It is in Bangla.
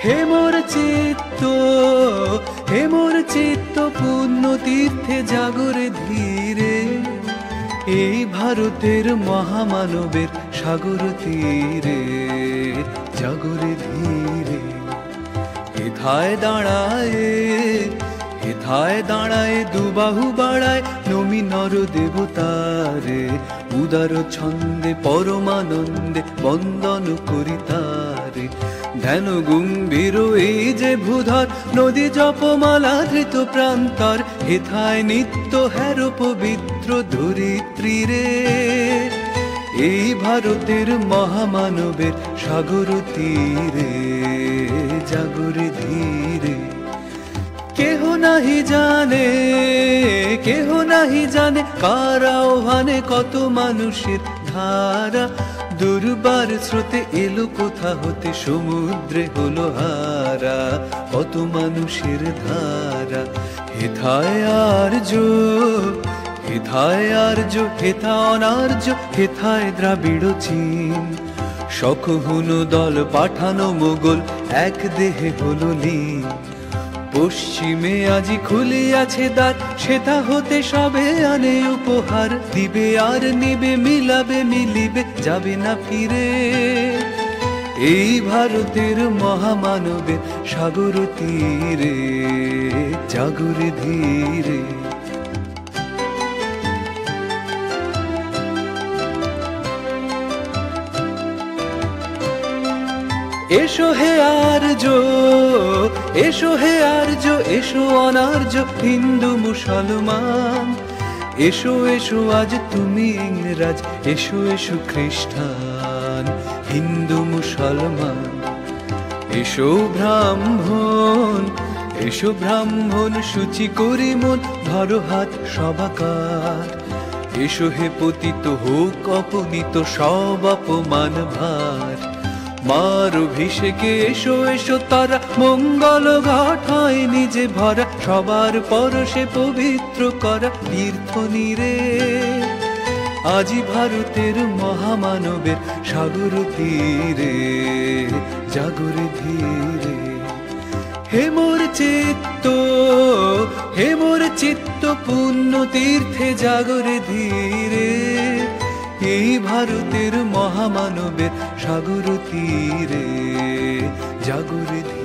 হে মোর চিত্ত, হে মোর চিত্ত পূর্ণ তীর্থে জাগরে ধীরে, এই ভারতের মহামানবের সাগর তীরে জাগরে ধীরে। হেথায় দাঁড়ায়, হেথায় দাঁড়ায় দুবাহু বাড়ায় নমি নর দেবতারে, উদার ছন্দে পরমানন্দে বন্দন করি তারে। ধ্যান গম্ভীর এই যে ভূধর নদী জপমালা ধৃত প্রান্তর, হেথায় নিত্য হের পবিত্র ধরিত্রী রে, এই ভারতের মহামানবের সাগর তীরে জাগরে ধীরে। কেহ নাহি জানে, কেহ নাহি জানে কার আহ্বানে কত মানুষের ধারা, দুর্বার স্রোতে এলো কোথা হতে সমুদ্রে হলো হারা, কত মানুষের ধারা। হেথায় আর্য, হেথায় আর্য, হেথা অনার্য, হেথায় দ্রাবিড় চীন, শকহুন দল পাঠানো মোগল এক দেহে হলো লীন। পশ্চিমে আজি খুলিয়াছে দ্বার, সেথা হতে সবে আনে উপহার, দিবে আর নিবে মিলাবে মিলিবে যাবে না ফিরে, এই ভারতের মহামানবের সাগর তীরে জাগরে ধীরে। এসো হে আর্য, এসো হে আর্য, এসো অনার্য হিন্দু মুসলমান, এসো এসো আজ তুমি ইংরাজ, এসো এসো খ্রিস্টান হিন্দু মুসলমান। এসো ব্রাহ্মণ, এসো ব্রাহ্মণ সূচি করি মন, ধরো হাত সবাকার, এসো হে পতিত হোক অপনীত সব অপমান ভার। মার অভিষেকে এসো এসো তারা, মঙ্গল ঘটায় নিজে ভরা, সবার পরশে পবিত্র করা তীর্থ নীরে, আজি ভারতের মহামানবের সাগর তীরে জাগরে ধীরে। হে মোর চিত্ত, হে মোর চিত্ত পূর্ণ তীর্থে জাগরে ধীরে, এই ভারতের মহামানবের সাগর তীরে জাগরে ধীরে।